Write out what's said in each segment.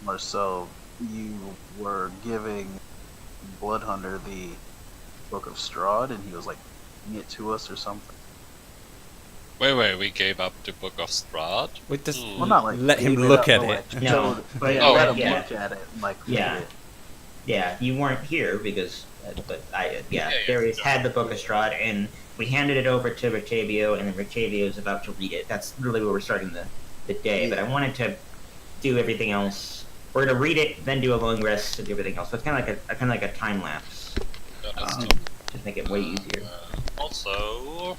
Marcel, you were giving Bloodhunter the Book of Strahd, and he was like giving it to us or something. Wait, we gave up the Book of Strahd? We just Well, not like let him gave look up, at but, it. like, No, showed, but let him yeah. look at it and like Yeah. read it. Yeah, you weren't here because, Yeah, Darius yeah. had the Book of Strahd, and we handed it over to Rictavio, and then Rictavio is about to read it. That's really where we're starting the day. But I wanted to do everything else. We're gonna read it, then do a long rest, and do everything else. So it's kind of like a time lapse. Yeah, that's Um, tough. Just make it way easier. Also,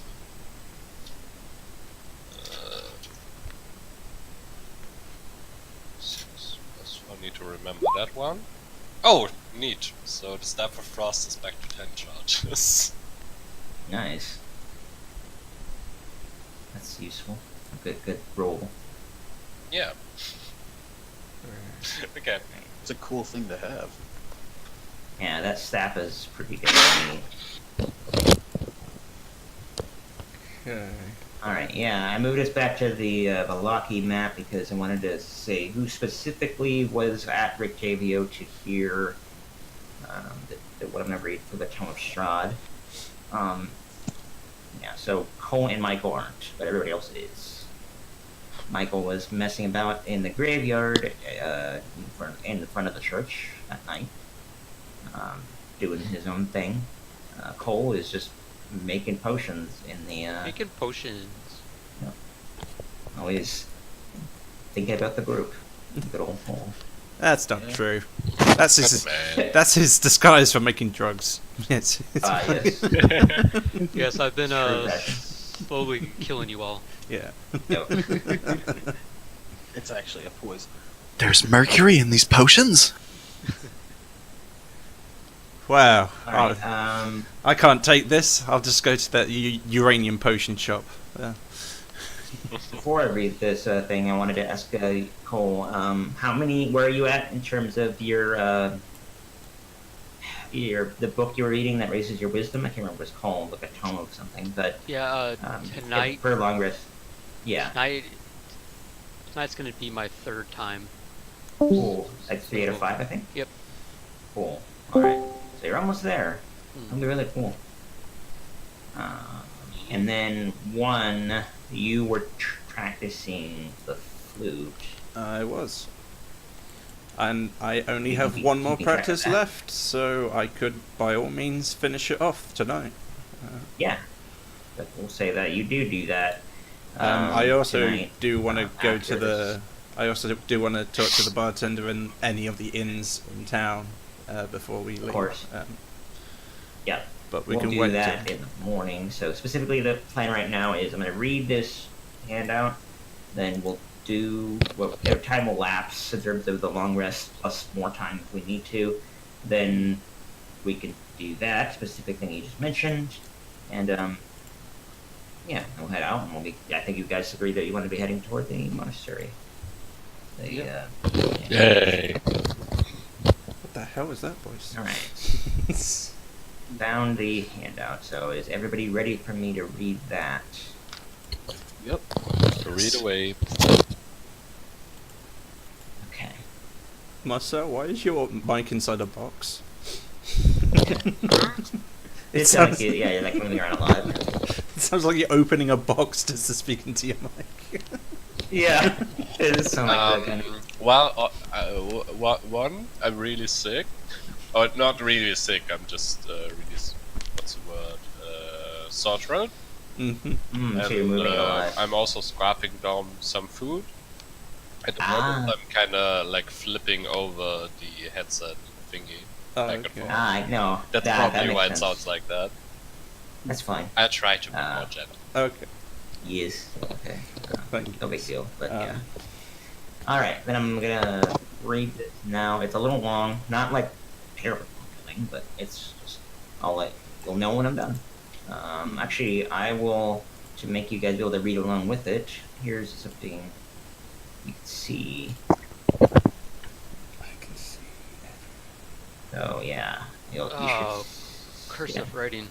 I need to remember that one. Oh, neat. So the Staff of Frost is back to 10 charges. Nice. That's useful. Good roll. Yeah. Okay. It's a cool thing to have. Yeah, that staff is pretty good for me. Okay. Alright, yeah, I moved us back to the Lockheed map because I wanted to say who specifically was at Rictavio to hear what I'm going to read for the Tome of Strahd. Yeah, so Cole and Michael aren't, but everybody else is. Michael was messing about in the graveyard in front of the church at night, doing his own thing. Cole is just making potions in the Making potions. always thinking about the group. Good old Cole. That's not true. That's his. Man. That's his disguise for making drugs. Yes. Yes. Yes, I've been True that. slowly killing you all. Yeah. Yep. It's actually a poison. There's mercury in these potions? Wow. Alright, I can't take this. I'll just go to that uranium potion shop. before I read this thing, I wanted to ask Cole, where are you at in terms of the book you were reading that raises your wisdom? I can't remember what it's called, like a tome of something, but Yeah, tonight. for long rest. Yeah, Tonight's gonna be my third time. cool. Like 3 out of 5, I think. Yep. Cool. All right, so you're almost there. Hmm. That'll be really cool. And then one, you were practicing the flute. I was. And I only You have can one more keep track of practice that. left, so I could, by all means, finish it off tonight. Yeah, but we'll say that you do that. I also tonight, do want to go after to the. I also do want to talk to the bartender in any of the inns in town before we leave. Of course. Yeah, But we we'll can do wait. that in the morning. So specifically, the plan right now is I'm going to read this handout, then we'll do time will lapse in terms of the long rest plus more time if we need to. Then we can do that specific thing you just mentioned, and yeah, we'll head out. And we'll be. I think you guys agree that you want to be heading toward the monastery. Yeah. Yay. What the hell is that voice? All right. Found the handout. So is everybody ready for me to read that? Yep. Read away. Okay. Marcel, why is your mic inside a box? It sounds- sounds like you're like moving around a lot. It sounds like you're opening a box just to speak into your mic. Yeah. It does sound like that kind of. Well, one, I'm really sick. Oh, not really sick, I'm just really, what's the word? Sore throat. Mm-hmm. So you're moving a lot. I'm also scarfing down some food. At the moment, I'm kind of like flipping over the headset thingy. Oh, back and okay. forth. I know. That's that probably makes why sense. it sounds like that. That's fine. I try to be more gentle. Okay. Yes. Okay. Thank you. No big deal. But Um, yeah. All right. Then I'm gonna read this now. It's a little long. Not like terribly long, but it's just. You'll know when I'm done. Actually, I will to make you guys be able to read along with it. Here's something you can see. I can see. So yeah, you Oh, should. cursive writing.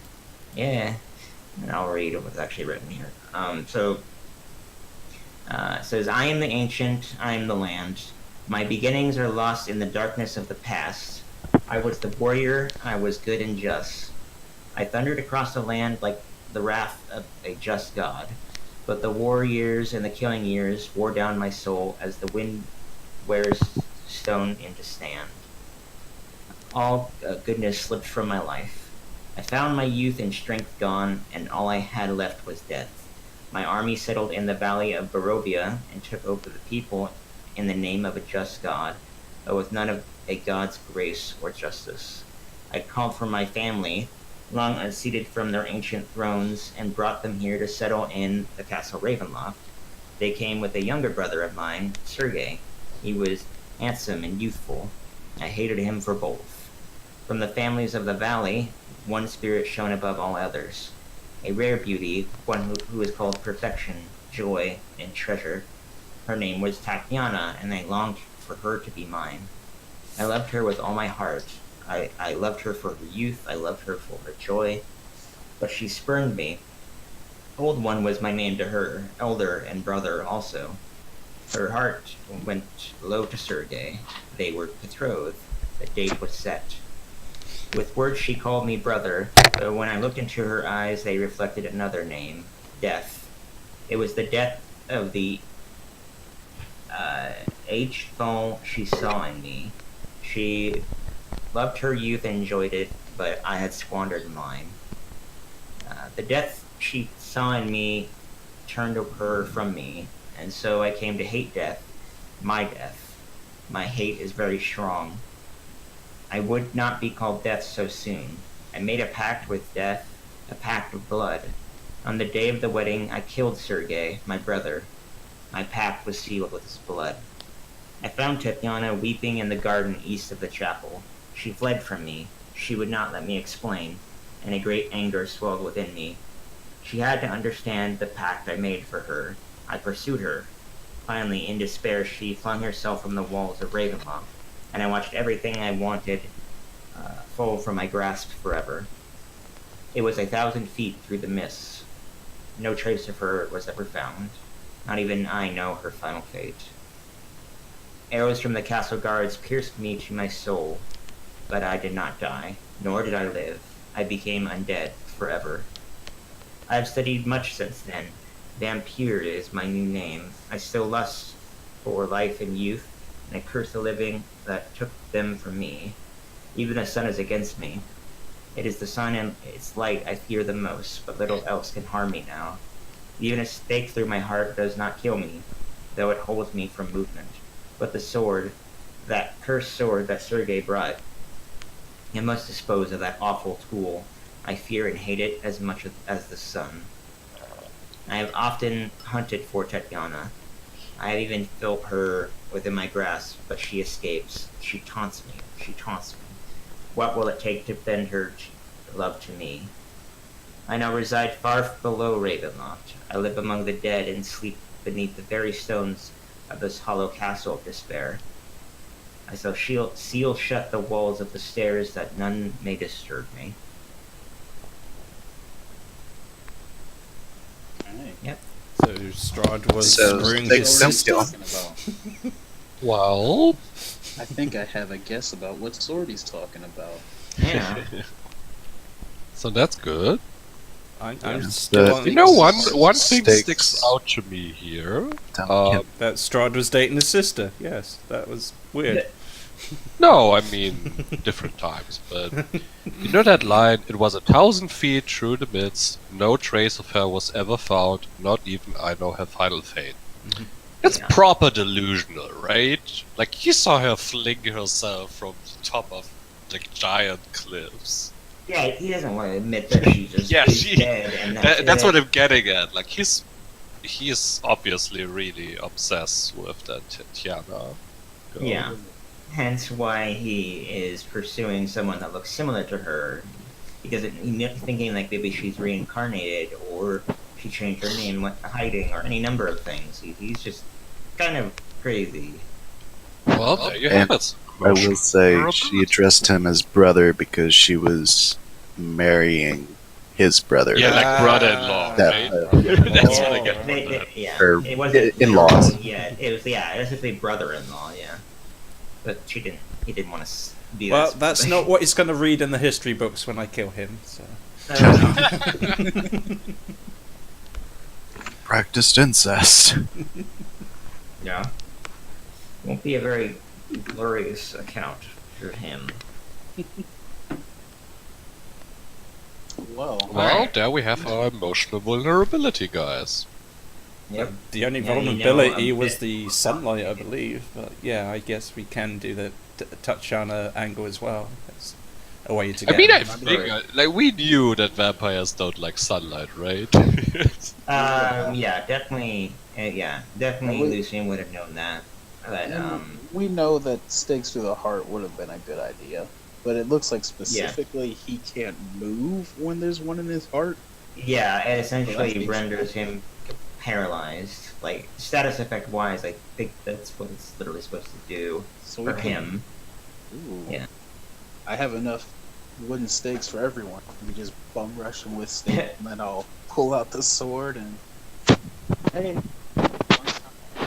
Yeah, and I'll read what's actually written here. It says, I am the ancient, I am the land. My beginnings are lost in the darkness of the past. I was the warrior, I was good and just. I thundered across the land like the wrath of a just god. But the war years and the killing years wore down my soul as the wind wears stone into stand. All goodness slipped from my life. I found my youth and strength gone, and all I had left was death. My army settled in the valley of Barovia and took over the people in the name of a just God, but with none of a God's grace or justice. I called for my family, long unseated from their ancient thrones, and brought them here to settle in the castle Ravenloft. They came with a younger brother of mine, Sergei. He was handsome and youthful. I hated him for both. From the families of the valley, one spirit shone above all others. A rare beauty, one who is called perfection, joy, and treasure. Her name was Tatiana, and I longed for her to be mine. I loved her with all my heart. I loved her for her youth, I loved her for her joy. But she spurned me. Old One was my name to her, elder and brother also. Her heart went low to Sergei. They were betrothed. The date was set. With words she called me brother, but when I looked into her eyes they reflected another name, death. It was the death of the aged soul she saw in me. She loved her youth and enjoyed it, but I had squandered mine. The death she saw in me turned her from me, and so I came to hate death, my death. My hate is very strong. I would not be called death so soon. I made a pact with death, a pact of blood. On the day of the wedding, I killed Sergei, my brother. My pact was sealed with his blood. I found Tatiana weeping in the garden east of the chapel. She fled from me. She would not let me explain, and a great anger swelled within me. She had to understand the pact I made for her. I pursued her. Finally, in despair, she flung herself from the walls of Ravenloft, and I watched everything I wanted fall from my grasp forever. It was 1,000 feet through the mists. No trace of her was ever found. Not even I know her final fate. Arrows from the castle guards pierced me to my soul, but I did not die, nor did I live. I became undead forever. I have studied much since then. Vampire is my new name. I still lust for life and youth, and I curse the living that took them from me. Even the sun is against me. It is the sun and its light I fear the most, but little else can harm me now. Even a stake through my heart does not kill me, though it holds me from movement. But the sword, that cursed sword that Sergei brought, it must dispose of that awful tool. I fear and hate it as much as the sun. I have often hunted for Tatiana. I have even felt her within my grasp, but she escapes. She taunts me. She taunts me. What will it take to bend her love to me? I now reside far below Ravenloft. I live among the dead and sleep beneath the very stones of this hollow castle of despair. I shall seal shut the walls of the stairs that none may disturb me. Yep. So Strahd was So, screwing they his don't sister. steal. Well, I think I have a guess about what sword he's talking about. Yeah. so that's good. I'm still on You know, one thing Stakes. sticks out to me here. Don't that Strahd was dating his sister. Yes, that was weird. No, I mean different times, but you know that line, it was 1,000 feet through the midst, no trace of her was ever found, not even I know her final fate. Mhm. It's Yeah. proper delusional, right? Like, you saw her fling herself from the top of like giant cliffs. Yeah, he doesn't want to admit that she's just Yeah, is she- dead, and That's what I'm getting at. Like, he's obviously really obsessed with that Tatiana girl. Yeah. Hence why he is pursuing someone that looks similar to her, because he's thinking like maybe she's reincarnated or she changed her name, went to hiding, or any number of things. He's just kind of crazy. Well, there you have it. I will say she addressed him as brother because she was marrying his brother. Yeah, like brother-in-law, That- right? That's what I get. Yeah, Or it wasn't in-laws. Yeah, it was basically brother-in-law. Yeah. but she didn't. He didn't want to do Well, that. that's not what he's going to read in the history books when I kill him. So. Practiced incest. Yeah. Won't be a very glorious account for him. Well, Well, there we have our emotional vulnerability, guys. Yep. The only Yeah, you know, vulnerability a was bit- the sunlight, I believe. But yeah, I guess we can do the Tatiana angle as well. That's a way to get. I mean, I him. think, like, we knew that vampires don't like sunlight, right? Yeah, definitely. Definitely. We- Lucian would have known that. But and we know that stakes through the heart would have been a good idea, but it looks like specifically he can't move when there's one in his heart. yeah, it Well, essentially that's renders him paralyzed. Like status effect wise, I think that's what it's literally supposed to do So for we can- him. Ooh. Yeah. I have enough wooden stakes for everyone. We just bum rush him with stakes, and then I'll pull out the sword and. Hey.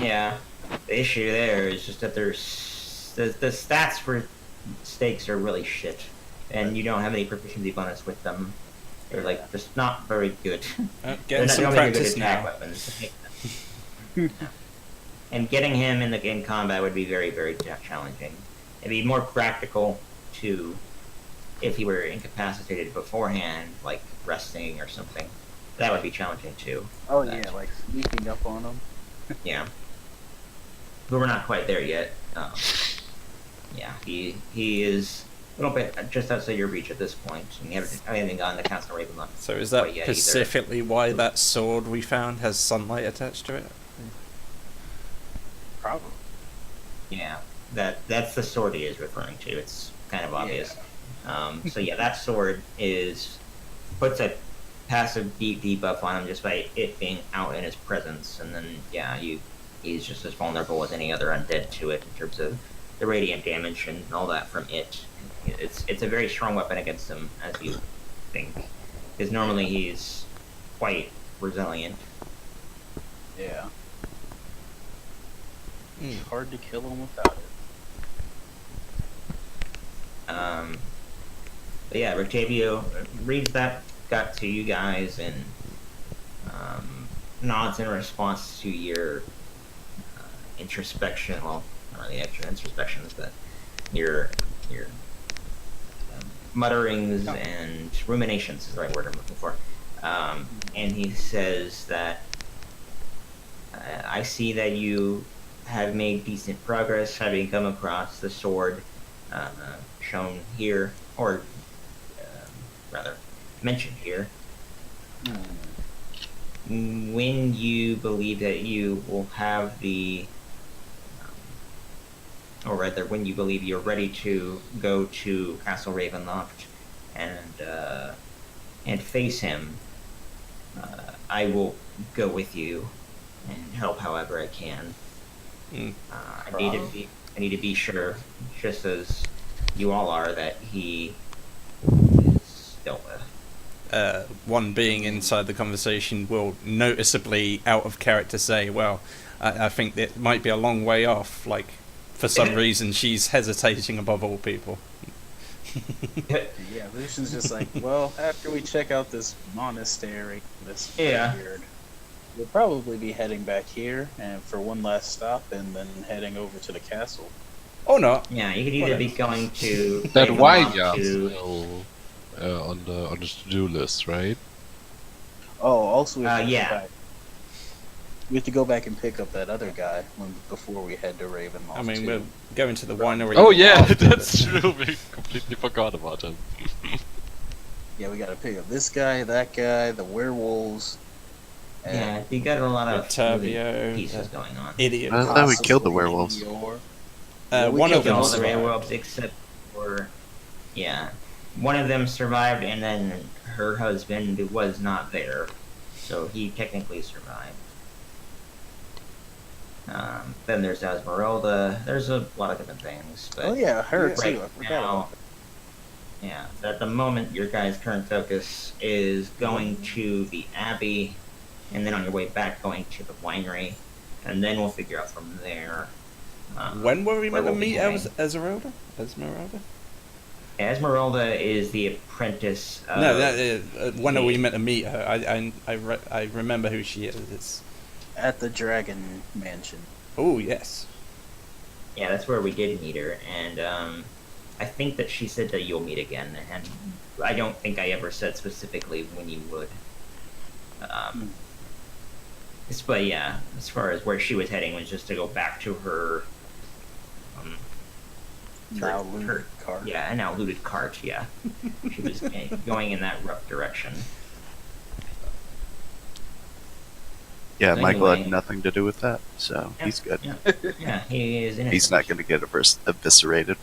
Yeah. The issue there is just that there's the stats for stakes are really shit, and you don't have any proficiency bonus with them. They're like just not very good. They're Getting not some very good practice attack now. weapons. And getting him in combat would be very, very challenging. It'd be more practical to if he were incapacitated beforehand, like resting or something. That would be challenging too. Oh yeah, like sneaking up on him. Yeah. But we're not quite there yet. Yeah, he is a little bit just outside your reach at this point, and you haven't gotten the Castle Ravenloft. So is that quite yet either. specifically why that sword we found has sunlight attached to it? Probably. Yeah, that's the sword he is referring to. It's kind of obvious. So yeah, that sword puts a passive debuff on him just by it being out in his presence, and then yeah, he's just as vulnerable as any other undead to it in terms of the radiant damage and all that from it. It's a very strong weapon against him, as you think, because normally he's quite resilient. Yeah. Hmm. It's hard to kill him without it. But yeah, Rictavio reads that got to you guys and nods in response to your introspection. Well, not really extra introspections, but your mutterings and ruminations is the right word I'm looking for. And he says that I see that you have made decent progress, having come across the sword shown here, or rather mentioned here. When you believe that you will have or rather, when you believe you're ready to go to Castle Ravenloft and face him, I will go with you and help however I can. I need to be sure, just as you all are, that he is dealt with. One being inside the conversation will noticeably out of character say, well, I think that might be a long way off, like for some reason she's hesitating above all people. Yeah, Lucian's just like, well, after we check out this monastery, this Yeah. weird, we'll probably be heading back here and for one last stop, and then heading over to the castle. Or not. Yeah, you could either be going to That Ravenloft wineyard's to- still on the to-do list, right? Oh, also we have to go yeah. back. We have to go back and pick up that other guy before we head to Ravenloft. I mean, too. we're going to the winery. Oh yeah, after that's this. true. We completely forgot about him. Yeah, we got to pick up this guy, that guy, the werewolves. Yeah, you got a lot of Octavio, moving pieces going on. Idiot. I thought we killed the possibly werewolves. Eeyore. One of killed them all the survived. werewolves except for one of them survived, and then her husband was not there, so he technically survived. Then there's Esmeralda. There's a lot of different things, but Oh yeah, her too. right I forgot now, about yeah. At the moment, your guys' current focus is going to the Abbey, and then on your way back, going to the winery, and then we'll figure out from there When were we where meant to we'll be meet heading. Esmeralda? Esmeralda? Esmeralda is the apprentice. Of No, when are we the- meant to meet her? I remember who she is. It's At the Dragon Mansion. oh yes. Yeah, that's where we did meet her, and I think that she said that you'll meet again, and I don't think I ever said specifically when you would. But yeah, as far as where she was heading was just to go back to her. Now her- looted cart. Yeah, an now looted cart. Yeah, she was going in that rough direction. Yeah, So Michael had anyway- nothing to do with that, so Yeah, he's good. Yeah, yeah, he is innocent. He's not going to get eviscerated.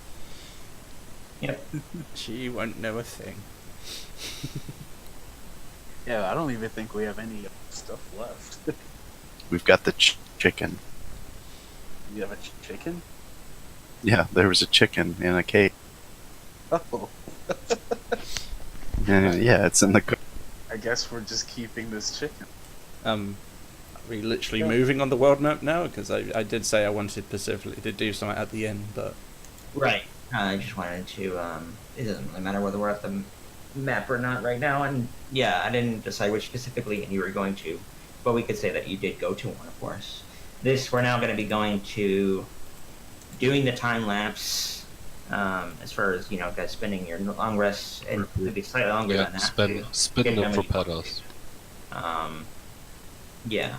Yep. She won't know a thing. Yeah, I don't even think we have any stuff left. We've got the chicken. You have a chicken? Yeah, there was a chicken in a cage. Oh, Yeah, it's in the. I guess we're just keeping this chicken. Are we literally moving on the world map now? Because I did say I wanted specifically to do something at the end, but Right. I just wanted to. It doesn't really matter whether we're at the map or not right now, and yeah, I didn't decide which specifically you were going to, but we could say that you did go to one, of course. We're now going to be going to doing the time lapse. As far as guys spending your long rests, and maybe slightly longer than Yeah, that. spin get them them for pedals. Yeah.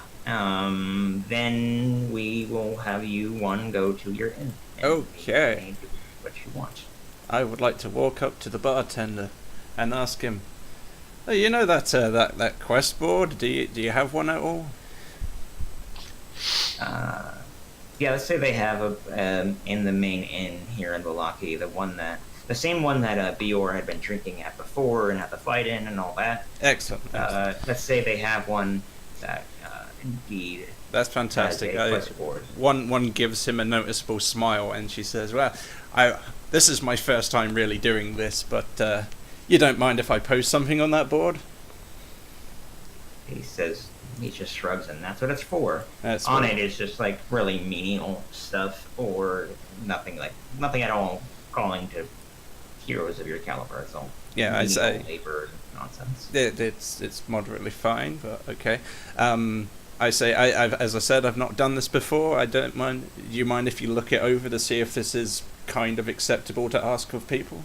Then we will have you go to your inn. and Okay. do what you want. I would like to walk up to the bartender and ask him, "Oh, you know that quest board? Do you have one at all?" Yeah, let's say they have in the main inn here in Valaki, the same one that Bior had been drinking at before and at the fight in and all that. Excellent. Let's say they have one that indeed That's has fantastic. a quest board. One gives him a noticeable smile, and she says, "Well, this is my first time really doing this, but you don't mind if I post something on that board?" He just shrugs, and that's what it's for. That's On what- it is just like really menial stuff or nothing at all calling to heroes of your caliber. It's all Yeah, I'd menial say labor nonsense. it's moderately fine, but okay. I say, as I said, I've not done this before. I don't mind. Do you mind if you look it over to see if this is kind of acceptable to ask of people?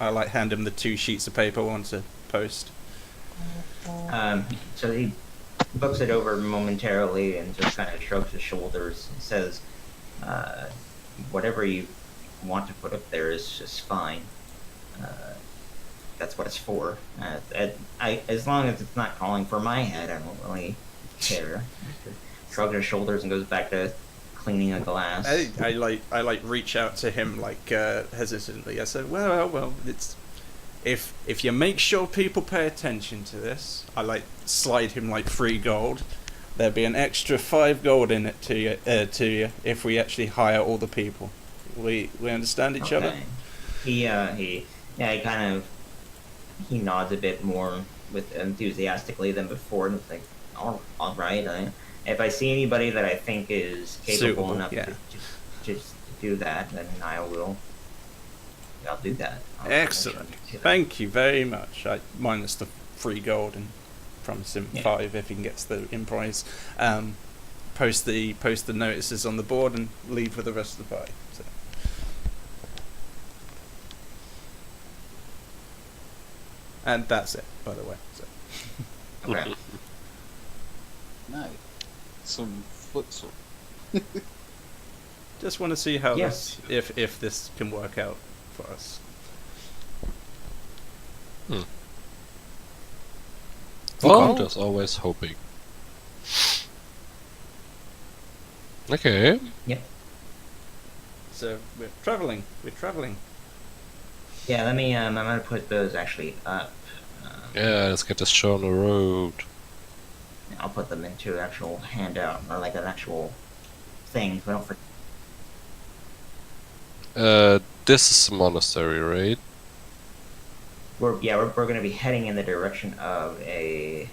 I like hand him the 2 sheets of paper I want to post. So he looks it over momentarily and just kind of shrugs his shoulders and says, "Whatever you want to put up there is just fine. That's what it's for. As long as it's not calling for my head, I don't really care." Shrugs his shoulders and goes back to cleaning a glass. I reach out to him hesitantly. I said, well, it's if you make sure people pay attention to this, I slide him 3 gold. There'll be an extra 5 gold in it to you if we actually hire all the people. We understand each other? He nods a bit more with enthusiastically than before, and it's like, all right. If I see anybody that I think is capable Suitable, enough yeah. to just do that, then I'll do that. I'll Excellent. do that. Thank you very much. Minus the 3 gold and promise him Yeah. 5 if he gets the prize. Post the notices on the board and leave with the rest of the party. So. And that's it, by the way. So. Okay. Nice. Some foot sword. Just want to see how Yes. if this can work out for us. Well, there's always hoping. Okay. So we're traveling. Yeah, let me. I'm gonna put those actually up. Yeah, let's get this show on the road. I'll put them into an actual handout or like an actual thing. So I don't forget. This is the monastery, right? We're going to be heading in the direction of a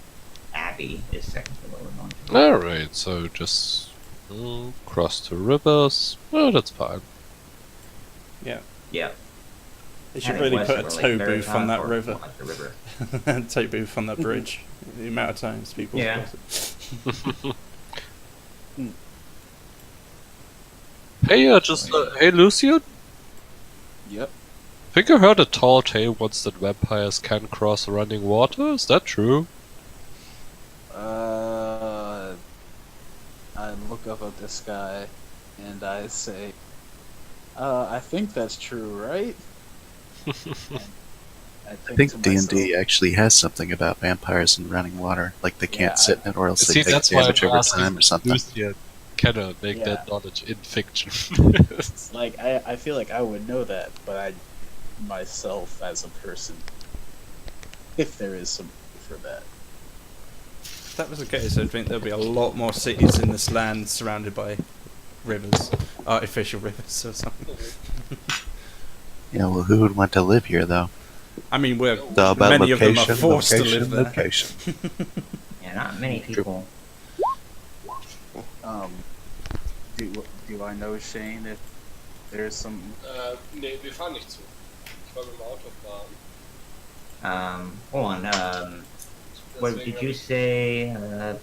abbey. Is technically what we're going to. Alright, so just Cross two rivers. Oh, that's fine. Yeah. Yeah. They should Heading really put a west, tow like booth on Veritas that or river. like the river. Tow booth on that bridge. The amount of times people Yeah. cross it. Hey, hey, Lucian. Yep. Think I heard a tall tale once that vampires can cross running water. Is that true? I look up at this guy, and I say, I think that's true, right? And I to think D&D myself, actually has something about vampires and running water. Like they can't Yeah, sit in it or else they See, take that's why damage I'm over asking time or something. Lucian. Can I make Yeah. that knowledge in fiction? like, I feel like I would know that, but I, myself as a person, if there is some for that. If that was the case, I think there'd be a lot more cities in this land surrounded by rivers, artificial rivers or something. Yeah, well, who would want to live here though? I mean, It's all about many of them location, are forced location, to live there. location. Yeah, not many people. Do I know, Shane, if there's some... Nee, wir fahren nicht zu. Ich war mit dem Auto fahren. Hold on. What did you say,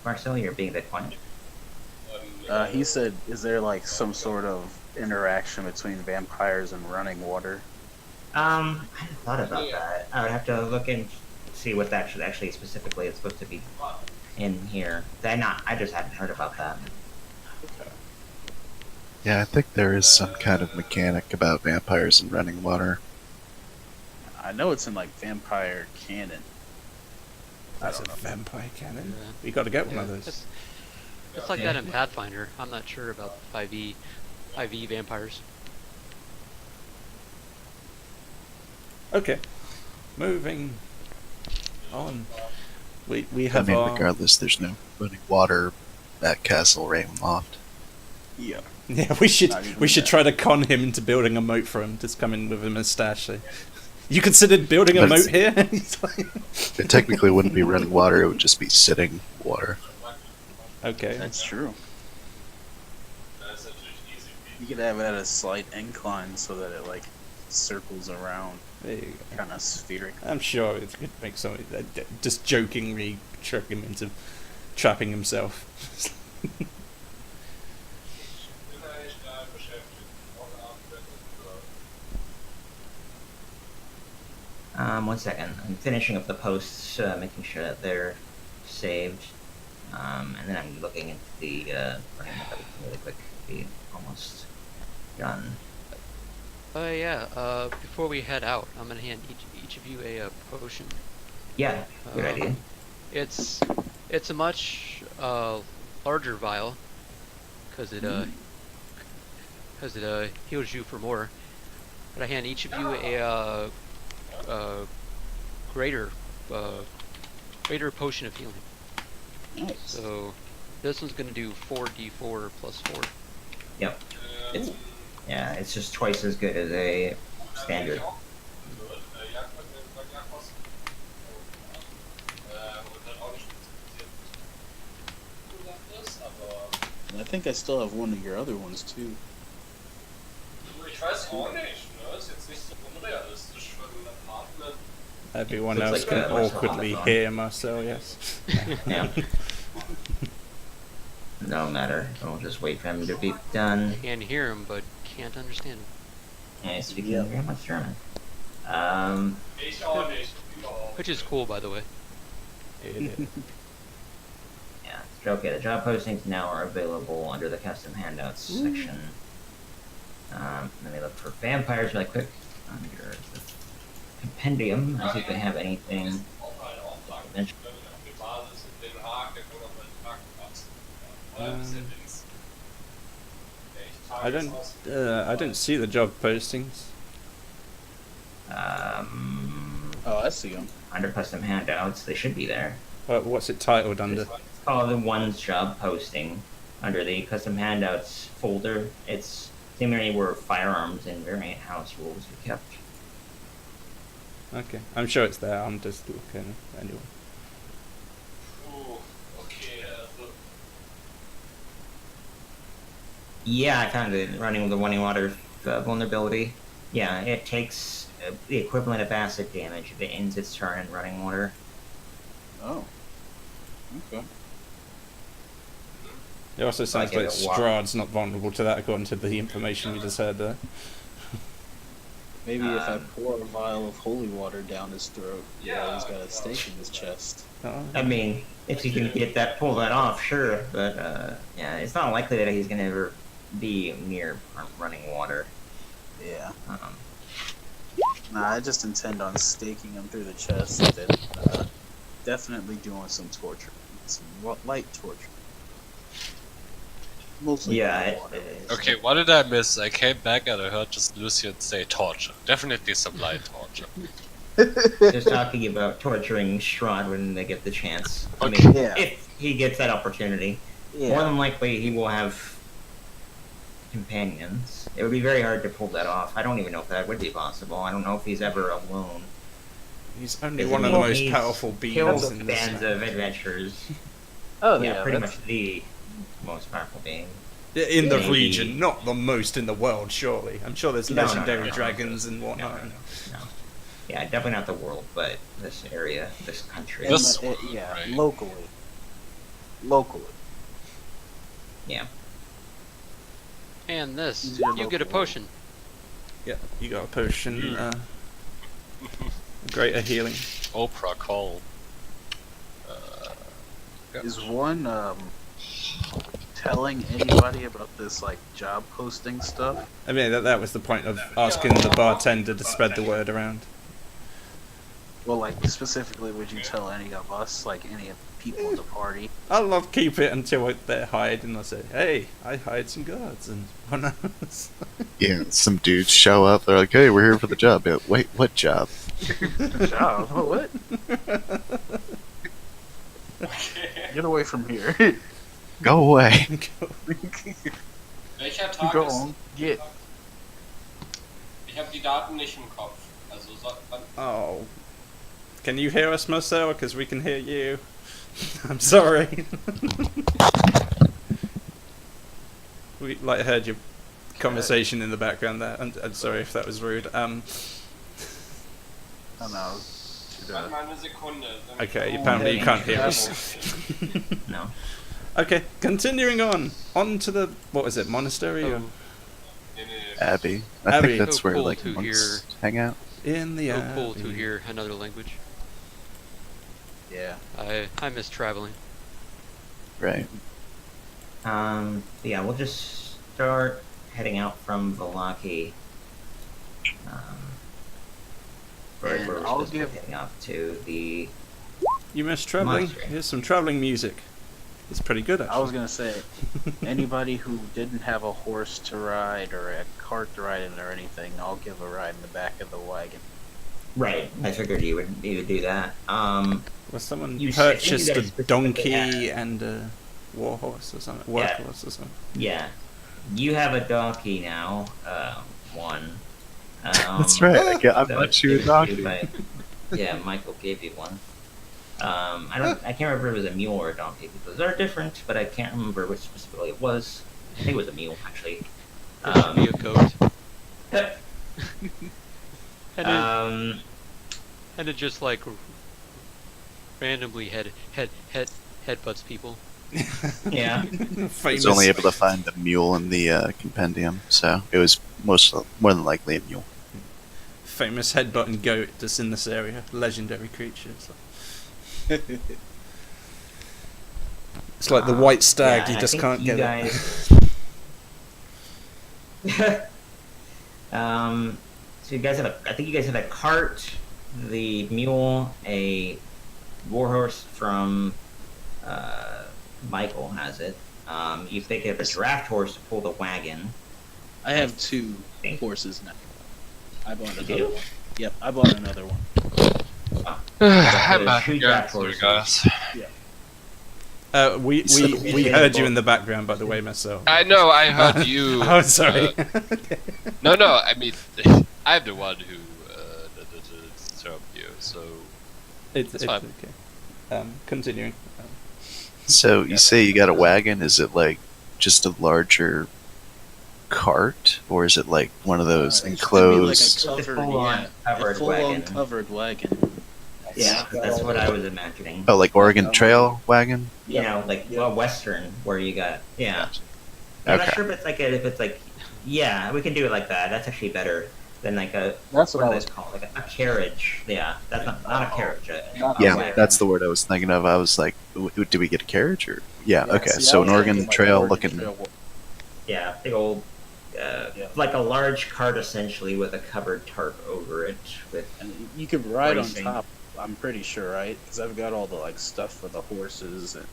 Marcel? You're being a bit quiet. he said, is there like some sort of interaction between vampires and running water? I hadn't thought about that. I would have to look and see what that should actually specifically is supposed to be in here. I just hadn't heard about that. Yeah, I think there is some kind of mechanic about vampires and running water. I know it's in like Vampire Canon. That's a don't know. vampire cannon. Yeah. We got to get one Yeah, of those. it's like that in Pathfinder. I'm not sure about 5e vampires. Okay, moving on. We I have mean, our regardless, there's no running water at Castle Ravenloft. Yeah. yeah. We should Not even should that. try to con him into building a moat for him. Just come in with a moustache. So. You considered building a But moat it's- here? He's like, It technically wouldn't be running water; it would just be sitting water. okay. That's true. You could have it at a slight incline so that it like circles around, There you go. kind of spheric. I'm sure it could make something just jokingly trick him into trapping himself. One second. I'm finishing up the posts, making sure that they're saved. And then I'm looking into the running everything really quick. Be almost done. Yeah. Before we head out, I'm gonna hand each of you a potion. Yeah, good Um, idea. It's a much larger vial because it heals you for more. But I hand each of you a greater potion of healing. Nice. So this one's gonna do 4d4 plus 4. Yep. Yeah, it's just twice as good as a standard. And I think I still have one of your other ones too. Ich weiß auch nicht, ne? Ist jetzt nicht so unrealistisch für ein Apartment. Everyone Looks else like can a nice awkwardly Amazon. hear Marcel, yes. Yeah. No matter. I'll just wait for him to be done. Can hear him, but can't understand him. Yeah, speaking Yep. very much German. Ich auch nicht. Überhaupt. Which is cool, by the way. Yeah. So, okay, the job postings now are available under the custom handouts section. Let me look for vampires really quick under the compendium. I see if they have anything. I don't see the job postings. Oh, I see them. Under custom handouts, they should be there. What's it titled under? It's called the one's job posting under the custom handouts folder. It's seemingly where firearms and variant house rules are kept. Okay, I'm sure it's there. I'm just looking anyway. Yeah, I found it running with the running water vulnerability. Yeah, it takes the equivalent of acid damage if it ends its turn in running water. Oh. Okay. It also sounds give like it water. Strahd's not vulnerable to that, according to the information you just heard there. Maybe if I pour a vial of holy water down his throat, yeah, he's got a stake in his chest. Oh. I mean, if you can pull that off, sure. But yeah, it's not likely that he's gonna ever be near running water. Yeah. Um, Nah, I just intend on staking him through the chest and definitely doing some torture. Some light torture. Mostly Yeah, holy water. Okay, what did I miss? I came back and I heard just Lucian say torture. Definitely some light torture. just talking about torturing Strahd when they get the chance. I Okay. mean, Yeah. if he gets that opportunity, more Yeah. than likely he will have companions. It would be very hard to pull that off. I don't even know if that would be possible. I don't know if he's ever alone. He's only Isn't one of the he? most He's powerful Killed beings in this. bands of adventurers. Oh, Yeah, pretty that's- much the most powerful being. In the Maybe. region, not the most in the world, surely. I'm sure there's No, no, legendary no. dragons and No, whatnot. no. Yeah, definitely not the world, but this area, this country. This- yeah, right. locally. Locally. Yeah. And this, These are you get a local. potion. Yeah, you got a potion. Greater healing. Oprah call. Is one telling anybody about this like job posting stuff? I mean, that was the point of asking the bartender to spread the word around. Well, like specifically, would you tell any of us, like any of the people at the party? I'll keep it until they're hired, and I'll say, "Hey, I hired some guards," and who knows? Yeah, some dudes show up. They're like, "Hey, we're here for the job." Yeah, wait, what job? Job? What? Get away from here. Go away. Welcher Tag Go ist? on. Get. Ich habe die Daten nicht im Kopf. Also wann? Oh, can you hear us, Marcel? Because we can hear you. I'm sorry. We heard your conversation in the background there. I'm sorry if that was rude. I don't know. Warte mal eine Sekunde. damit Okay, du- apparently you can't hear Yeah. us. No. Okay, continuing on to the what was it, monastery or Oh, Nee, nee. Abbey. I Abbey. think that's So where cool like to monks hang out. in the so cool to abbey. hear another language. Yeah. I miss traveling. Right. Yeah, we'll just start heading out from Valaki. Where And we're I'll supposed to be give- heading off to the. You miss traveling? Monastery. Here's some traveling music. It's pretty good actually. I was gonna say, anybody who didn't have a horse to ride or a cart to ride in or anything, I'll give a ride in the back of the wagon. Right, I figured you would do that. Well, someone You said- you purchased guys a specifically donkey had- and a warhorse or something, Yeah. workhorse or something. Yeah, you have a donkey now. One. That's right. I that bought was you a given to donkey. by- yeah, Michael gave you one. I can't remember if it was a mule or a donkey because they're different, but I can't remember which specifically it was. I think it was a mule actually. It should be a goat. And Um, it just like randomly headbutts people. yeah. I Famous. was only able to find the mule in the compendium, so it was more than likely a mule. Famous headbutting goat that's in this area. Legendary creature. It's like the white stag, Yeah, you and I just think can't you get it. guys. So you guys have I think you guys have a cart, the mule, a warhorse from Michael has it. You think you have a draft horse to pull the wagon. I have two Think- horses now. I bought You another do? one. Yep, I bought another one. I'm There's back two again, draft sorry horses. guys. We heard you in the background, by the way, Marcel. I know, I heard you. Oh, sorry. No, I mean, I'm the one who disturbed you, so. It's fine. okay. Continuing. So you say you got a wagon? Is it like just a larger cart, or is it like one of those It's gonna be like enclosed? a covered, full-on covered a full-on wagon. covered wagon. Yeah, that's what I was imagining. Oh, like Oregon Trail wagon? You know, like well, Western, where you got yeah. I'm not Okay. sure if it's like yeah, we can do it like that. That's actually better than like a That's what I do was they call it? Like a carriage. Yeah, that's not a carriage. Not a Yeah, wagon. that's the word I was thinking of. I was like, do we get a carriage or? Yeah. Okay. see, So I an was Oregon thinking like Trail Oregon looking. Trail. Yeah, big old, Yeah. like a large cart essentially with a covered tarp over it. With And you could ride on Racing. top. I'm pretty sure, right? Because I've got all the like stuff for the horses, and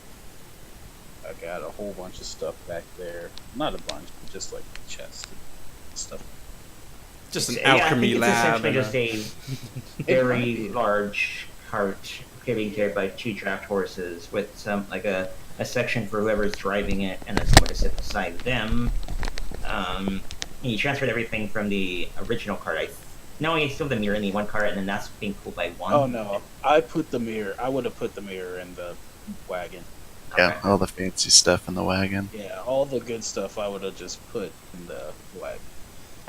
I got a whole bunch of stuff back there. Not a bunch, but just like chest and stuff. Just an yeah, I alchemy think lab. It's and essentially just a very large cart given carried by 2 draft horses with some like a section for whoever's driving it and then someone to sit beside them. You transferred everything from the original cart. No, you still have the mirror in the one cart, and then that's being pulled by one. Oh no, I put the mirror. I would have put the mirror in the wagon. Yeah, Okay. all the fancy stuff in the wagon. Yeah, all the good stuff I would have just put in the wagon.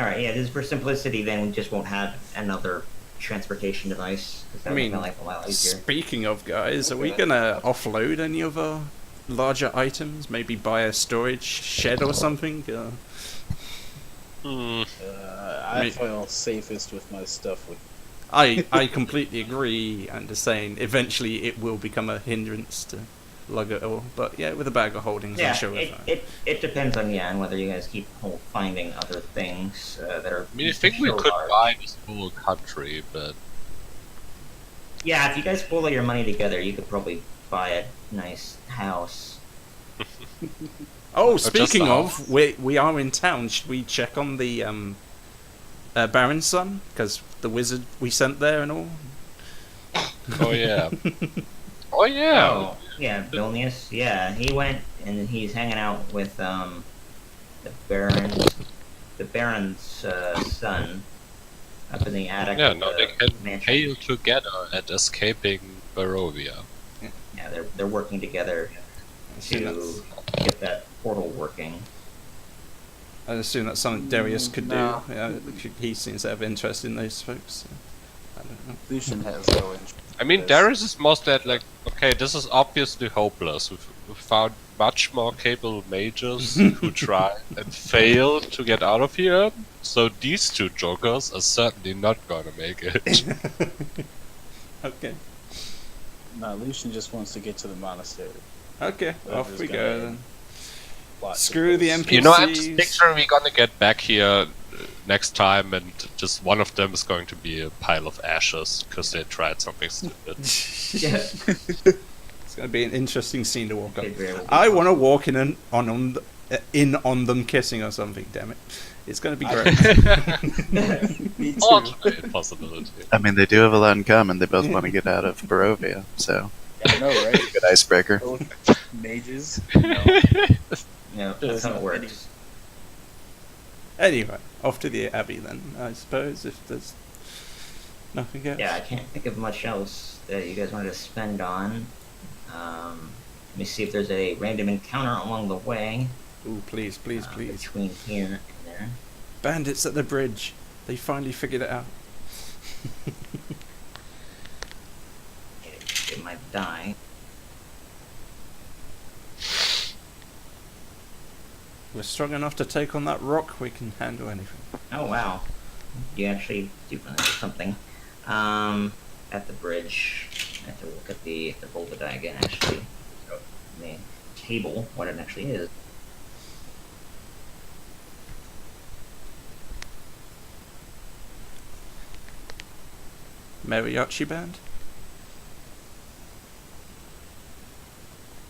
All right, yeah. This is for simplicity. Then we just won't have another transportation device. 'Cause that I would mean, make life a lot easier. Speaking of guys, are we gonna offload any of our larger items? Maybe buy a storage shed or something? Hmm. I Me- feel safest with my stuff with. I completely agree. I'm just saying, eventually it will become a hindrance to lug it all. But yeah, with a bag of holdings, Yeah, I'm sure we're fine. it depends on on whether you guys keep finding other things that are. I mean, I think we so could large. buy this whole country, but Yeah, if you guys pull all your money together, you could probably buy a nice house. Oh, just speaking the of, we are in town. Should we check on the Baron's son? Because the wizard we sent there and all. oh yeah, oh yeah. Oh, yeah, Vilnius. Yeah, he went and he's hanging out with the Baron's son up in the attic. Yeah, of no, the they can mansion. hail together at escaping Barovia. Yeah, they're working together to get that portal working. I assume that's something Darius could No. do. Yeah, he seems to have interest in those folks. So I don't know. Lucian has no interest. I mean, Yes. Darius is most that like, okay, this is obviously hopeless. We've found much more capable mages who tried and failed to get out of here. So these 2 jokers are certainly not gonna make it. Okay. No, Lucian just wants to get to the monastery. Okay, off Whoever's we gonna go then. Plot Screw the this. NPCs. You know, I'm just picturing we're gonna get back here next time, and just one of them is going to be a pile of ashes because they tried something stupid. Yeah. It's going to be an interesting scene to walk up. Kid Bear will be I fun. want to walk in on them kissing or something. Damn it! It's going to be great. Me too. Alternate possibility. I mean, they do have a lot in common. They both want to get out of Barovia, so I know, right? good icebreaker. Both mages. Yeah, that's how it works. Anyway, off to the Abbey then. I suppose if there's nothing else. Yeah, I can't think of much else that you guys wanted to spend on. Let me see if there's a random encounter along the way Ooh, please, please, please. between here and there. Bandits at the bridge. They finally figured it out. It might die. We're strong enough to take on that rock. We can handle anything. Oh wow, you actually do something. At the bridge, I have to look at the roll the die again. Actually, so, the table, what it actually is. Mariachi band.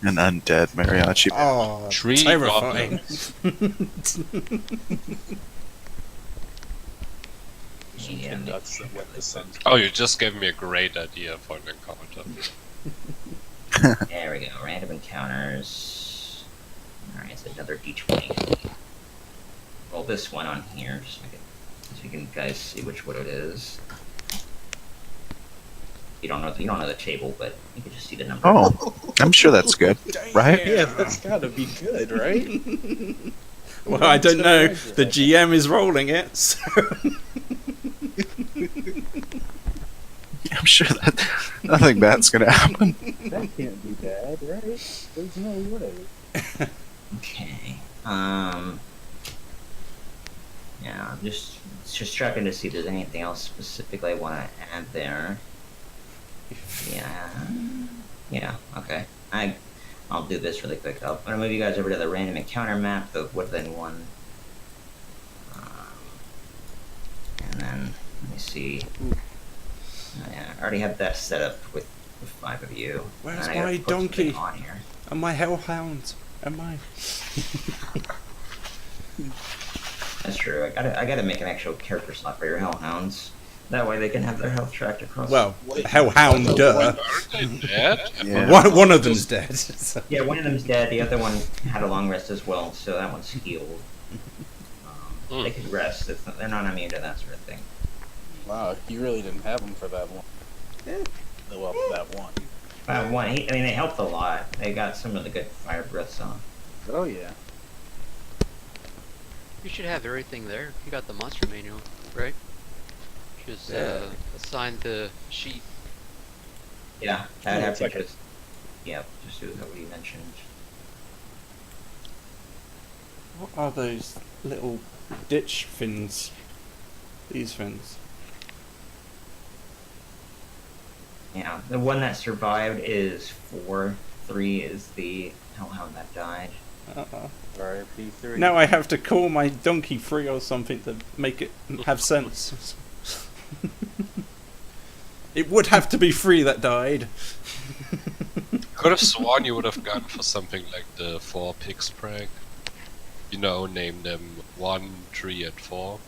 An undead mariachi. Oh, Tree terrifying. Yeah, That's what the sun's. Oh, you just gave me a great idea for an encounter. there we go. Random encounters. Alright, it's another d20. Roll this one on here so you can guys see which one it is. You don't know the table, but you can just see the number. Oh, I'm sure that's good, right? Yeah, that's gotta be good, right? Well, I don't know. The GM is rolling it, so I'm sure that nothing bad's gonna happen. That can't be bad, right? There's no way. Okay. Yeah, I'm just checking to see if there's anything else specifically I want to add there. Yeah. Yeah. Okay. I'll do this really quick. I'm gonna move you guys over to the random encounter map, the woodland one. And then let me see. Yeah, I already have that set up with 5 of you. Where's And I gotta my put something donkey? on here. and my hellhounds and my. That's true. I gotta make an actual character slot for your hellhounds. That way they can have their health tracked across. Well, hellhounder. Are they dead? Yeah. One of them's dead. So. Yeah, one of them's dead. The other one had a long rest as well, so that one's healed. They could rest. They're not immune to that sort of thing. Wow, you really didn't have them for that one. Well, for that one. They helped a lot. They got some of the good fire breaths on. Oh yeah. You should have everything there. You got the monster manual, right? Just assign the sheet. Yeah, I'd have to check it. just. Yeah, just do what you mentioned. What are those little ditch fins? These fins. Yeah, the one that survived is 4. 3 is the hellhound that died. Uh-oh. RIP3. Now I have to call my donkey free or something to make it have sense. It would have to be free that died. Could have sworn you would have gone for something like the 4 pigs prank. You know, name them 1, 3, and 4.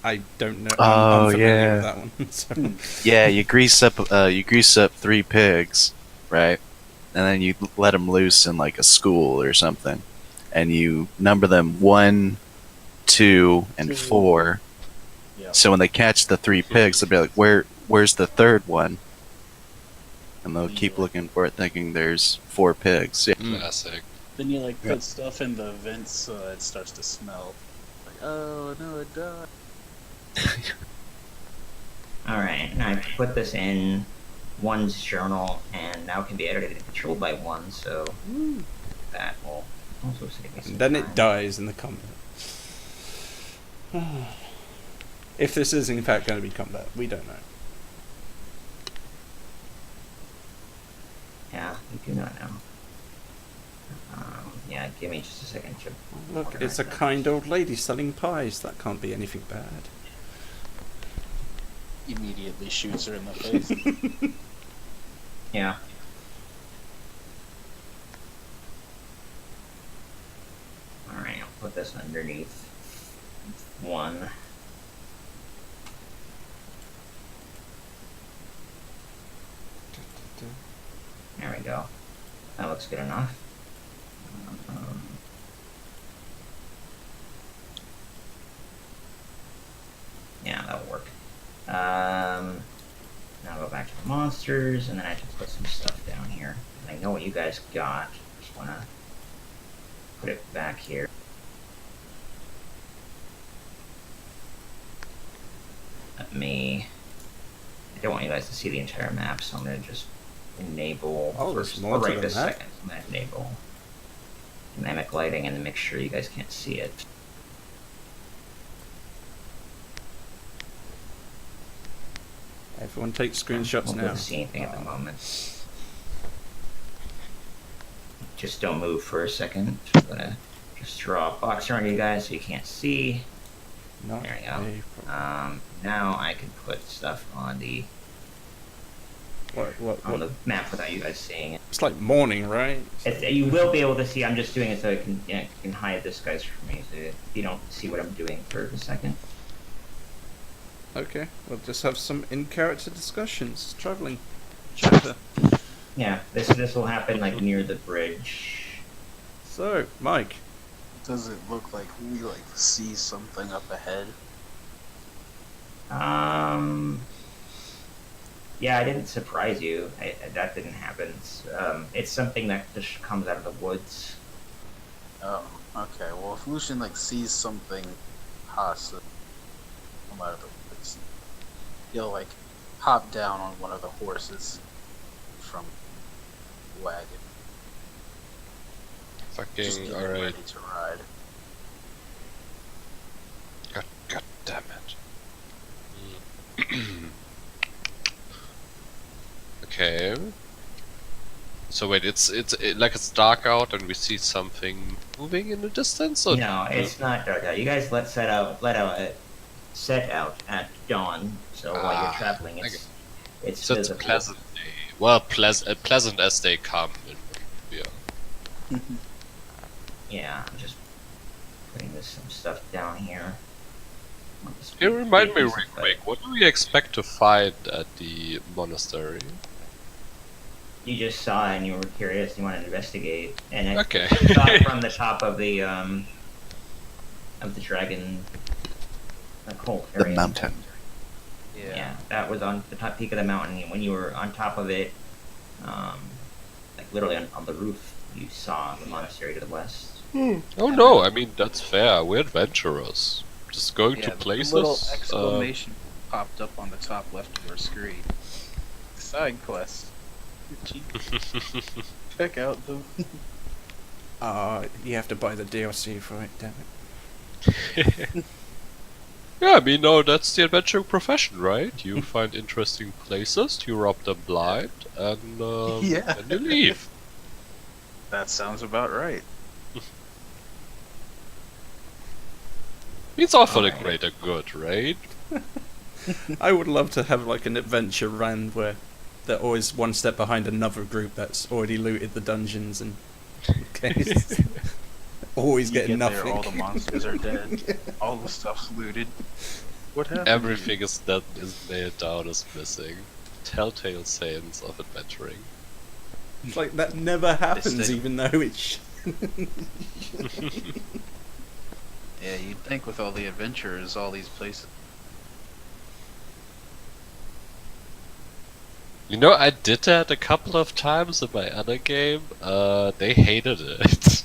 I don't know. Oh, I'm familiar yeah. with that one. So. Yeah, you grease up 3 pigs, right? And then you let them loose in like a school or something, and you number them 1, 2, and 4. Yeah. So when they catch the 3 pigs, they'll be like, "Where's the third one?" And they'll keep looking for it, thinking there's 4 pigs. Yeah. Classic. Then you like put stuff in the vents so it starts to smell. Like, oh no, it died. Alright, now I put this in one's journal, and now it can be edited and controlled by one, so that will also save me some And then time. it dies in the combat. If this is in fact going to be combat, we don't know. Yeah, we do not know. Yeah, give me just a second to Look, organize it's a that. kind old lady selling pies. That can't be anything bad. Immediately shoots her in the face. Yeah. Alright, I'll put this underneath 1. There we go. That looks good enough. Yeah, that'll work. Now go back to the monsters, and then I have to put some stuff down here. I know what you guys got. Just wanna put it back here. Let me. I don't want you guys to see the entire map, so I'm gonna just enable. Oh, there's first, more to right the this map? second. I'm gonna enable dynamic lighting and then make sure you guys can't see it. Everyone take screenshots Won't be now. able to see anything at the moment. Just don't move for a second. I'm gonna just draw a box around you guys so you can't see. Not There we a go. problem. Now I can put stuff on the What? the map without you guys seeing it. It's like morning, right? You will be able to see. I'm just doing it so I can hide this guys from me, so you don't see what I'm doing for a second. Okay, we'll just have some in-character discussions. Traveling. Chatter. Yeah, this will happen like near the bridge. So, Mike. Does it look like we like see something up ahead? Yeah, I didn't surprise you. That didn't happen. It's something that just comes out of the woods. Oh. Okay, well, if Lucian like sees something hostile come out of the woods, he'll like hop down on one of the horses from the wagon. Just Fucking get him alright. ready to ride. God damn it. Okay. So wait, like it's dark out and we see something moving in the distance, or No, it's not dark out. You guys set out at dawn, so while you're Ah, traveling, I it's so it's a visible. pleasant day. Well, pleasant as they come. Yeah. Yeah, I'm just putting some stuff down here. Hey, remind me real quick. What do we expect to find at the monastery? You just saw it and you were curious. You wanted to investigate, and I Okay. saw it from the top of the dragon cult The area. mountain. Yeah, that was on the top peak of the mountain. When you were on top of it, like literally on the roof, you saw the monastery to the west. Oh no, I mean that's fair. We're adventurers. Just going Yeah, to the places. little exclamation popped up on the top left of your screen. Side quest. Check out the. You have to buy the DLC for it, damn it. Yeah, I mean, no, that's the adventuring profession, right? You find interesting places, you rob them blind, and Yeah. and you leave. That sounds about right. It's all for the Alright. greater good, right? I would love to have like an adventure run where they're always one step behind another group that's already looted the dungeons and always You getting get nothing. there, all the monsters are dead. All the stuff's looted. What happened? Everything is that is nailed down is missing. Telltale sayings of adventuring. It's like that never happens, This thing- even though it's. Yeah, you'd think with all the adventurers, all these places. You know, I did that a couple of times in my other game. They hated it.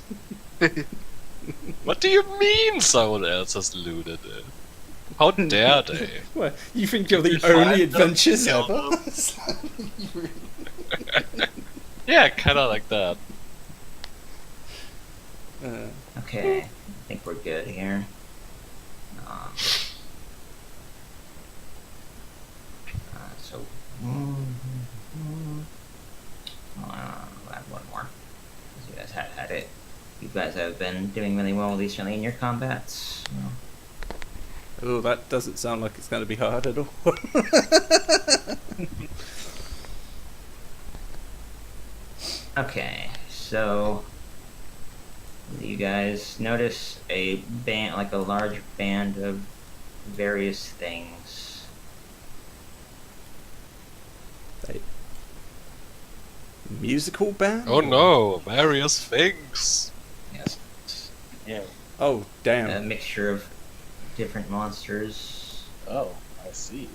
What do you mean someone else has looted it? How dare they? Well, you think you're the You find only them, adventures kill ever? Yeah, kinda like that. Okay, I think we're good here. So, I'll add one more. 'Cause you guys had it. You guys have been doing really well recently in your combats. Oh, that doesn't sound like it's going to be hard at all. Okay, so you guys notice a band, like a large band of various things. Musical band? Oh no, various things. Yes. Yeah. Oh, A damn. mixture of different monsters. Oh, I see.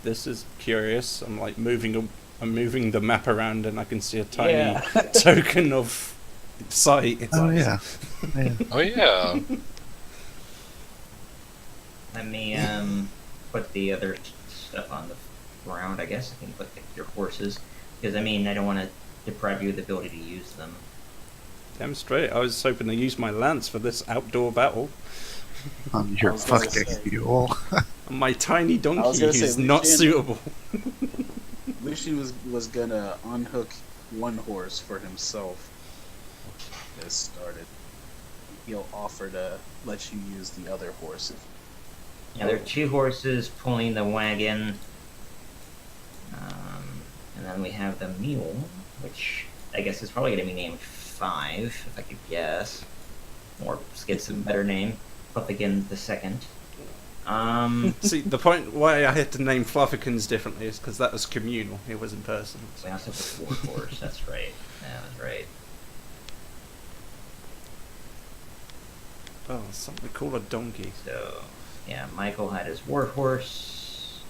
This is curious. I'm like moving the map around and I can see a tiny Yeah. token of sight. It's Oh like- yeah. Yeah. Oh yeah. Let me put the other stuff on the ground. I guess I can put your horses, because I mean I don't want to deprive you of the ability to use them. Damn straight. I was hoping to use my lance for this outdoor battle. Your I was gonna fucking say. mule. And my tiny I donkey was gonna who's say, not Lucian- suitable. Lucian was gonna unhook one horse for himself. This started. He'll offer to let you use the other horse. Yeah, there are 2 horses pulling the wagon, and then we have the mule, which I guess is probably going to be named 5, if I could guess, or just get some better name. Fluffigan the second. See, the point why I had to name Fluffikins differently is because that was communal. It wasn't personal. We also have the 4th horse. That's right. Yeah, that's right. Oh, something called a donkey. So, yeah, Michael had his war horse.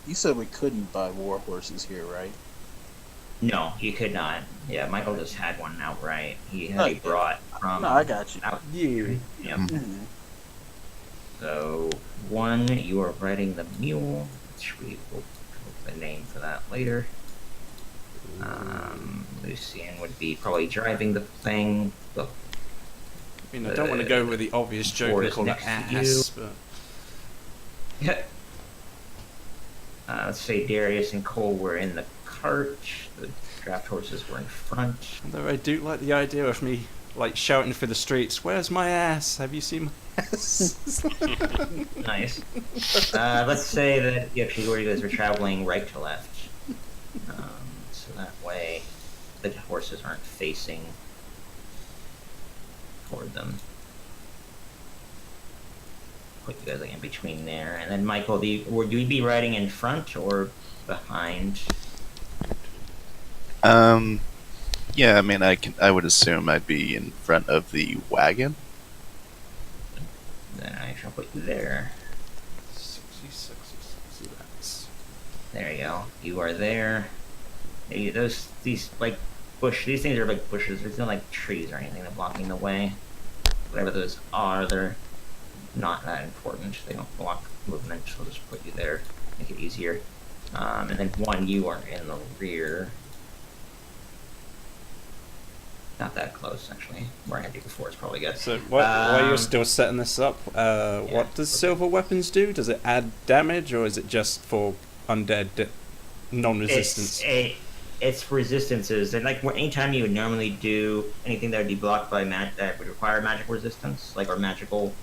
You said we couldn't buy war horses here, right? No, you could not. Yeah, Michael just had one outright. He had Oh, a yeah. brought from. No, I got you. Out. You. Yep. Mhm. So, 1, you are riding the mule, which we will put the name for that later. Lucian would be probably driving the thing. The I mean, I don't want to go with the obvious joke Ford and is call it next to ass, but let's say Darius and Cole were in the cart. The draft horses were in front. although I do like the idea of me like shouting through the streets, "Where's my ass? Have you seen my ass?" Nice. Let's say that you guys were traveling right to left. So that way the horses aren't facing toward them. Put you guys like in between there. And then Michael, would you be riding in front or behind? Yeah, I mean, I would assume I'd be in front of the wagon. Then I shall put you there. 60. That's There you go. You are there. These things are like bushes. There's no like trees or anything that are blocking the way. Whatever those are, they're not that important. They don't block movement. So I'll just put you there, make it easier. And then 1, you are in the rear. Not that close, actually. Where I had you before is probably good. So while you're Um, still setting this up, what does silver weapons do? Does it add damage, or is it just for undead non-resistance? It's resistances, and like anytime you would normally do anything that would be blocked by that would require magic resistance, like or magical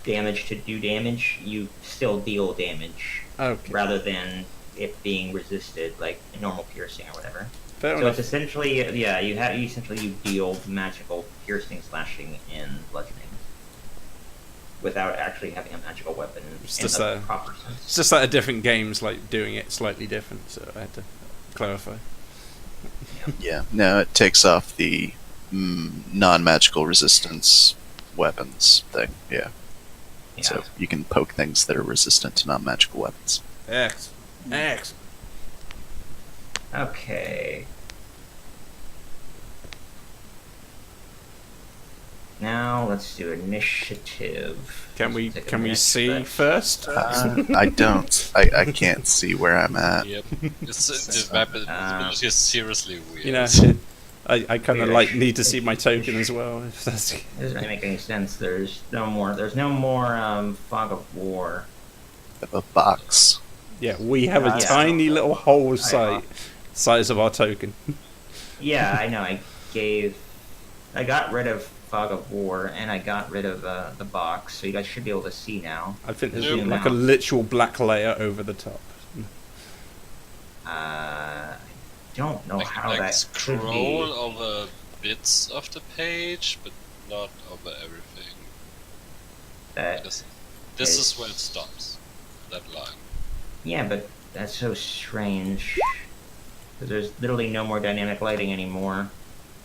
damage to do damage, you still deal damage Okay, rather than it being resisted, like a normal piercing or whatever. fair So enough. it's essentially you deal magical piercing, slashing, and bludgeoning without actually having a magical weapon It's in just the a- proper sense. It's just that a different game's like doing it slightly different, so I had to clarify. Yeah, no, it takes off the non-magical resistance weapons thing. Yeah, Yeah. so you can poke things that are resistant to non-magical weapons. Excellent. Okay. Now let's do initiative. Can we Let's take a can we minute see for that. first? I don't. I can't see where I'm at. Yep. The map is seriously weird. You know, I kind of Weird. like need to see my token as well. If that's It doesn't really make any sense. There's no more fog of war. A box. yeah, we have a Yeah. tiny little hole size of our token. Yeah, I know. I got rid of fog of war and I got rid of the box, so you guys should be able to see now. I think there's Zoom like a out. literal black layer over the top. I don't know how like that could scroll be. over bits of the page, but not over everything. That This is where it stops. That line. Yeah, but that's so strange. Because there's literally no more dynamic lighting anymore.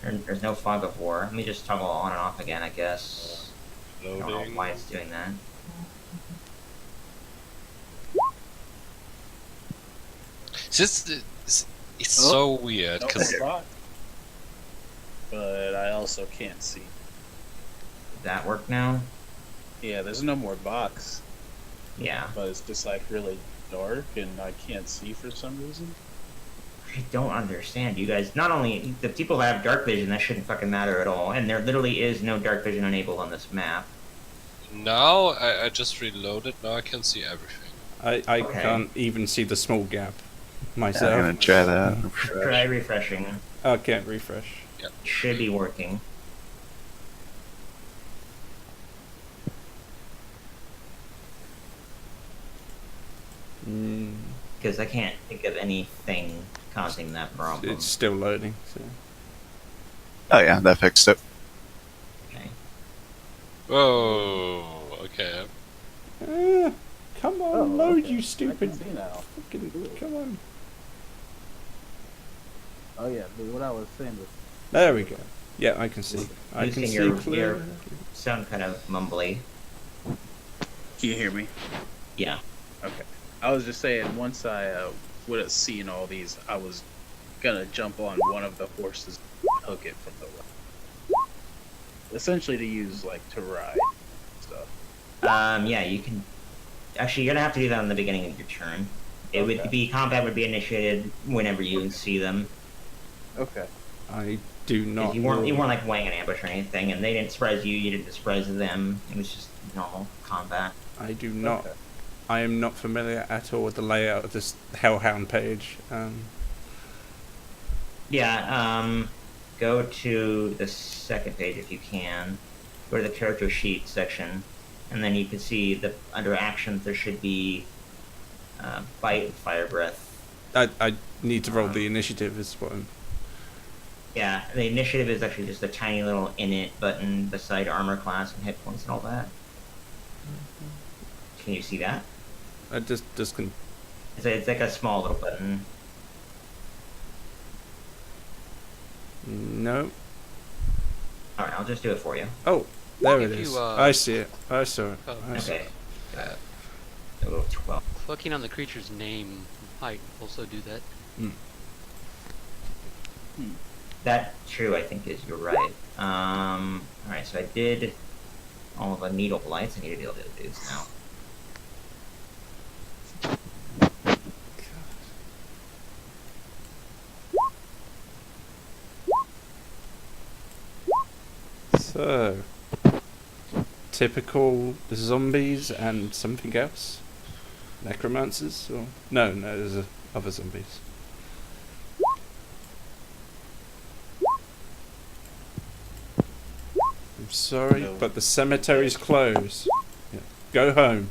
There's no fog of war. Let me just toggle on and off again, I guess. I don't know Loading. why it's doing that. It's Oh. so weird No because more box. But I also can't see. Does that work now? Yeah, there's no more box, Yeah. but it's just like really dark and I can't see for some reason. I don't understand. You guys, not only the people that have dark vision, that shouldn't fucking matter at all. And there literally is no dark vision enabled on this map. now I just reloaded. Now I can see everything. I Okay. can't even see the small gap I'm myself. gonna try that. Try refreshing. I can't refresh. It should be working. Because I can't think of anything causing that problem. It's still loading. So. Oh yeah, that fixed it. Okay. Whoa. Okay. Come on, Oh, load, okay. you I stupid. can see now. Fucking, come on. Oh yeah, but what I was saying was There we go. Yeah, I can see. I can Using see your- clear. Sound kind of mumbly. can you hear me? Yeah. Okay. I was just saying once I would have seen all these, I was gonna jump on one of the horses, and hook it from the left. Essentially, to use like to ride stuff. Yeah, you can. Actually, you're gonna have to do that in the beginning of your turn. It would Okay. be combat would be initiated whenever you see them. Okay. I do 'Cause not. You weren't like weighing an ambush or anything, and they didn't surprise you. You didn't surprise them. It was just normal combat. I do not. Okay. I am not familiar at all with the layout of this Hellhound page. Yeah. Go to the second page if you can. Go to the character sheet section, and then you can see the under actions there should be bite and fire breath. I need to roll the initiative. Is what I'm. Yeah, the initiative is actually just a tiny little init button beside armor class and hit points and all that. Can you see that? I just can. It's like a small little button. No. All right, I'll just do it for you. Oh, there If it is. you, I see it. I saw it. Oh, I saw Okay. it. A little 12. Clicking on the creature's name might also do that. That true, I think you're right. All right, so I did all the needle blights. I need to deal with the other dudes now. So, typical zombies and something else? Necromancers? Or no, there's other zombies. I'm sorry, No. but the cemetery's closed. Yeah. Go home.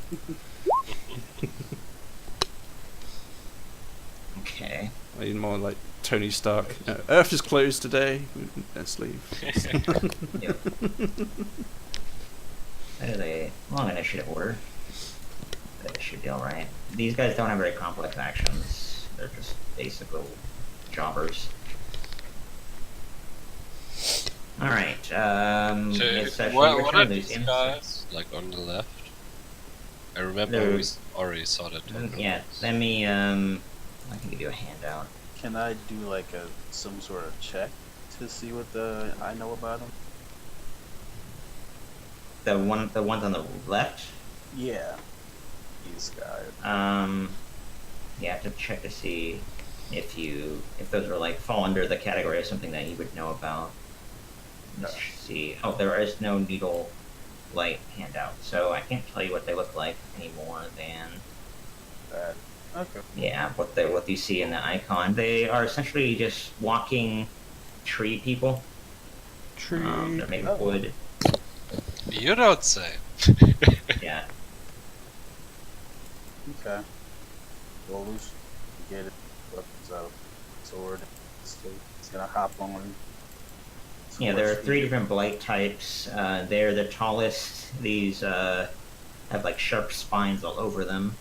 Okay. I need more like Tony Stark. Earth is closed today. Let's leave. Yep. That is a long initiative order. That should be alright. These guys don't have very complex actions. They're just basic little jobbers. Alright, So, it's session what your are turn, these Lucian. guys? Like on the left? I remember They're- we already saw that. Yeah, let me, I can give you a handout. Can I do like some sort of check to see what I know about them? The ones on the left, Yeah. These guys. you have to check to see if those are like fall under the category of something that you would know about. Let's see. Oh, there is no needle light handout, so I can't tell you what they look like any more than That. Okay. what you see in the icon. They are essentially just walking tree people. They're made of Oh. wood. You don't say. Yeah. Okay. Well, we should get it. Weapons out. Sword. It's gonna hop on. Yeah, there are 3 different blight types. They're the tallest. These have like sharp spines all over them.